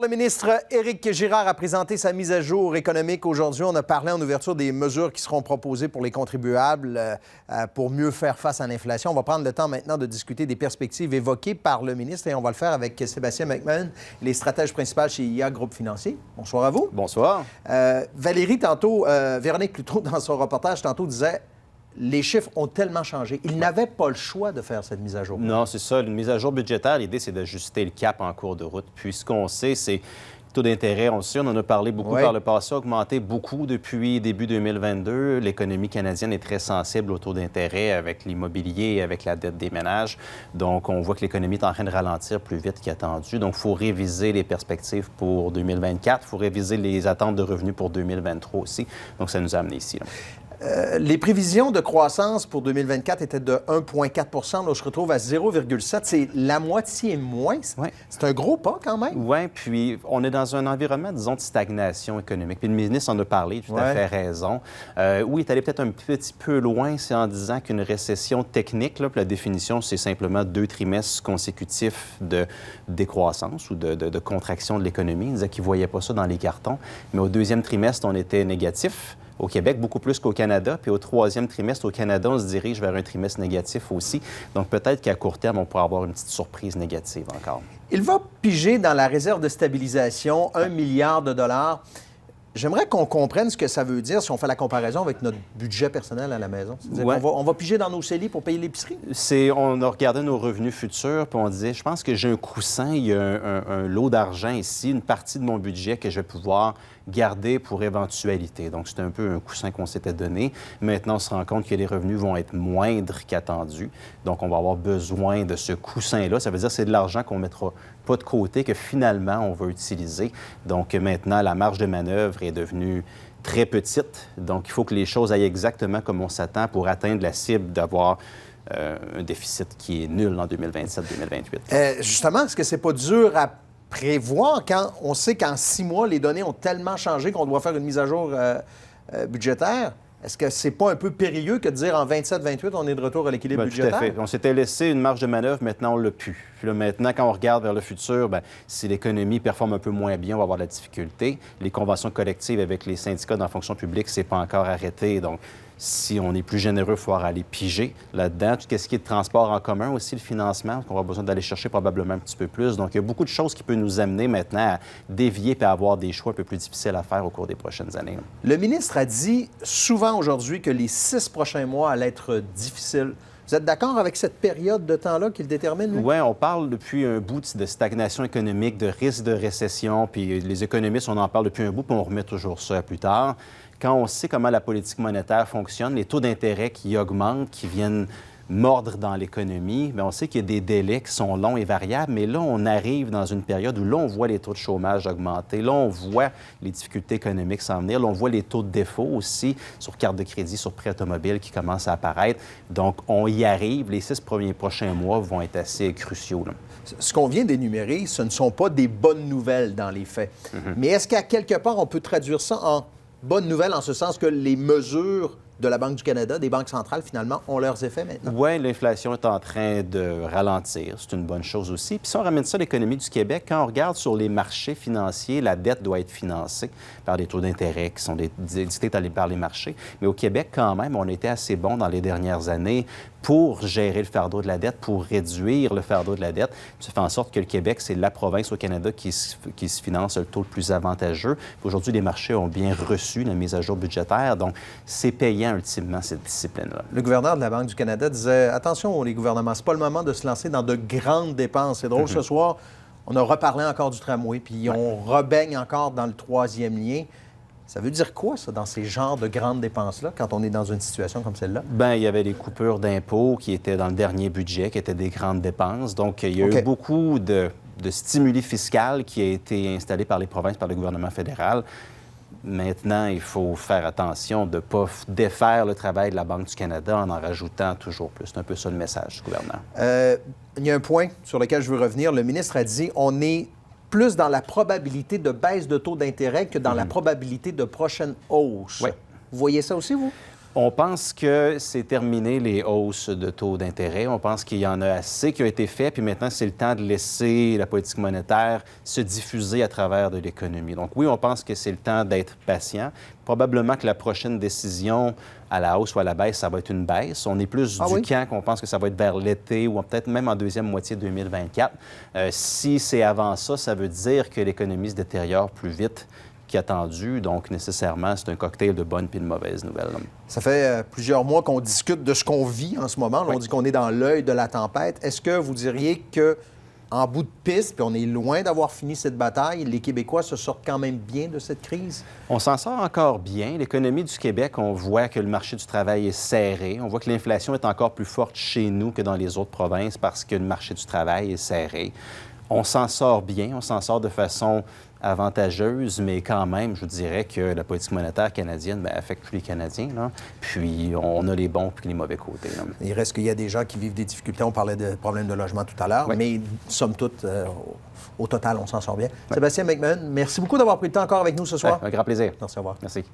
Le ministre Éric Girard a présenté sa mise à jour économique aujourd'hui. On a parlé en ouverture des mesures qui seront proposées pour les contribuables pour mieux faire face à l'inflation. On va prendre le temps maintenant de discuter des perspectives évoquées par le ministre et on va le faire avec Sébastien McMahon, les stratèges principaux chez IA Groupe Financier. Bonsoir à vous. Bonsoir. Véronique, plus tôt, dans son reportage, disait les chiffres ont tellement changé. Ils n'avaient pas le choix de faire cette mise à jour. Non, c'est ça. Une mise à jour budgétaire, l'idée, c'est d'ajuster le cap en cours de route. Puis ce qu'on sait, c'est le taux d'intérêt, on le sait, on en a parlé beaucoup par le passé, a augmenté beaucoup depuis début 2022. L'économie canadienne est très sensible au taux d'intérêt avec l'immobilier et avec la dette des ménages. Donc, on voit que l'économie est en train de ralentir plus vite qu'attendu. Donc, il faut réviser les perspectives pour 2024. Il faut réviser les attentes de revenus pour 2023 aussi. Donc, ça nous a amené ici. Les prévisions de croissance pour 2024 étaient de 1,4 Là, je retrouve à 0,7 C'est la moitié moins. C'est un gros pas quand même. Oui, puis on est dans un environnement, disons, de stagnation économique. Puis le ministre en a parlé, tout à fait raison. Oui, il est allé peut-être un petit peu loin, c'est en disant qu'une récession technique, là, puis la définition, c'est simplement 2 trimestres consécutifs de décroissance ou de contraction de l'économie. Il disait qu'il ne voyait pas ça dans les cartons. Mais au 2e trimestre, on était négatif. Au Québec, beaucoup plus qu'au Canada. Puis au 3e trimestre, au Canada, on se dirige vers un trimestre négatif aussi. Donc peut-être qu'à court terme, on pourra avoir une petite surprise négative encore. Il va piger dans la réserve de stabilisation 1 milliard de dollars. J'aimerais qu'on comprenne ce que ça veut dire si on fait la comparaison avec notre budget personnel à la maison. On va piger dans nos CELI pour payer l'épicerie? On a regardé nos revenus futurs, puis on disait, je pense que j'ai un coussin, il y a un lot d'argent ici, une partie de mon budget que je vais pouvoir garder pour éventualité. Donc, c'était un peu un coussin qu'on s'était donné. Maintenant, on se rend compte que les revenus vont être moindres qu'attendus. Donc, on va avoir besoin de ce coussin-là. Ça veut dire que c'est de l'argent qu'on ne mettra pas de côté, que finalement, on va utiliser. Donc, maintenant, la marge de manœuvre est devenue très petite. Donc, il faut que les choses aillent exactement comme on s'attend pour atteindre la cible d'avoir un déficit qui est nul en 2027-2028. Justement, est-ce que c'est pas dur à prévoir quand on sait qu'en 6 mois, les données ont tellement changé qu'on doit faire une mise à jour budgétaire? Est-ce que c'est pas un peu périlleux que de dire en 27-28, on est de retour à l'équilibre budgétaire? Tout à fait. On s'était laissé une marge de manœuvre, maintenant on l'a plus. Puis là, maintenant, quand on regarde vers le futur, si l'économie performe un peu moins bien, on va avoir de la difficulté. Les conventions collectives avec les syndicats dans la fonction publique, c'est pas encore arrêté. Donc, si on est plus généreux, il faut aller piger là-dedans. Tout ce qui est de transport en commun aussi, le financement, qu'on aura besoin d'aller chercher probablement un petit peu plus. Donc, il y a beaucoup de choses qui peuvent nous amener maintenant à dévier et à avoir des choix un peu plus difficiles à faire au cours des prochaines années. Le ministre a dit souvent aujourd'hui que les 6 prochains mois allaient être difficiles. Vous êtes d'accord avec cette période de temps-là qu'il détermine, lui? Oui, on parle depuis un bout de stagnation économique, de risque de récession, puis les économistes, on en parle depuis un bout, puis on remet toujours ça à plus tard. Quand on sait comment la politique monétaire fonctionne, les taux d'intérêt qui augmentent, qui viennent mordre dans l'économie, bien, on sait qu'il y a des délais qui sont longs et variables, mais là, on arrive dans une période où là, on voit les taux de chômage augmenter, là, on voit les difficultés économiques s'en venir, là, on voit les taux de défaut aussi sur carte de crédit, sur prêt automobile qui commencent à apparaître. Donc, on y arrive. Les 6 prochains mois vont être assez cruciaux, là. Ce qu'on vient d'énumérer, ce ne sont pas des bonnes nouvelles dans les faits. Mais est-ce qu'à quelque part, on peut traduire ça en bonnes nouvelles en ce sens que les mesures de la Banque du Canada, des banques centrales, finalement, ont leurs effets maintenant? Oui, l'inflation est en train de ralentir. C'est une bonne chose aussi. Puis si on ramène ça à l'économie du Québec, quand on regarde sur les marchés financiers, la dette doit être financée par des taux d'intérêt qui sont dictés par les marchés. Mais au Québec, quand même, on était assez bon dans les dernières années pour gérer le fardeau de la dette, pour réduire le fardeau de la dette. Ça fait en sorte que le Québec, c'est la province au Canada qui se finance le taux le plus avantageux. Aujourd'hui, les marchés ont bien reçu la mise à jour budgétaire. Donc, c'est payant ultimement, cette discipline-là. Le gouverneur de la Banque du Canada disait « Attention, les gouvernements, c'est pas le moment de se lancer dans de grandes dépenses. » C'est drôle, ce soir, on a reparlé encore du tramway, puis on rebaigne encore dans le 3e lien. Ça veut dire quoi, ça, dans ces genres de grandes dépenses-là, quand on est dans une situation comme celle-là? Bien, il y avait des coupures d'impôts qui étaient dans le dernier budget, qui étaient des grandes dépenses. Donc, il y a eu beaucoup de stimuli fiscal qui a été installé par les provinces, par le gouvernement fédéral. Maintenant, il faut faire attention de ne pas défaire le travail de la Banque du Canada en rajoutant toujours plus. C'est un peu ça le message du gouvernement. Il y a un point sur lequel je veux revenir. Le ministre a dit on est plus dans la probabilité de baisse de taux d'intérêt que dans la probabilité de prochaine hausse. Oui. Vous voyez ça aussi, vous? On pense que c'est terminé les hausses de taux d'intérêt. On pense qu'il y en a assez qui ont été faits, puis maintenant, c'est le temps de laisser la politique monétaire se diffuser à travers de l'économie. Donc oui, on pense que c'est le temps d'être patient. Probablement que la prochaine décision à la hausse ou à la baisse, ça va être une baisse. On est plus du camp qu'on pense que ça va être vers l'été ou peut-être même en deuxième moitié 2024. Si c'est avant ça, ça veut dire que l'économie se détériore plus vite qu'attendu. Donc, nécessairement, c'est un cocktail de bonnes puis de mauvaises nouvelles. Ça fait plusieurs mois qu'on discute de ce qu'on vit en ce moment. Là, on dit qu'on est dans l'œil de la tempête. Est-ce que vous diriez que en bout de piste, puis on est loin d'avoir fini cette bataille, les Québécois se sortent quand même bien de cette crise? On s'en sort encore bien. L'économie du Québec, on voit que le marché du travail est serré. On voit que l'inflation est encore plus forte chez nous que dans les autres provinces parce que le marché du travail est serré. On s'en sort bien, on s'en sort de façon avantageuse, mais quand même, je vous dirais que la politique monétaire canadienne affecte tous les Canadiens. Là. Puis on a les bons puis les mauvais côtés. Là. Il reste qu'il y a des gens qui vivent des difficultés. On parlait de problèmes de logement tout à l'heure, mais somme toute, au total, on s'en sort bien. Sébastien McMahon, merci beaucoup d'avoir pris le temps encore avec nous ce soir. Un grand plaisir. Merci, au revoir. Merci.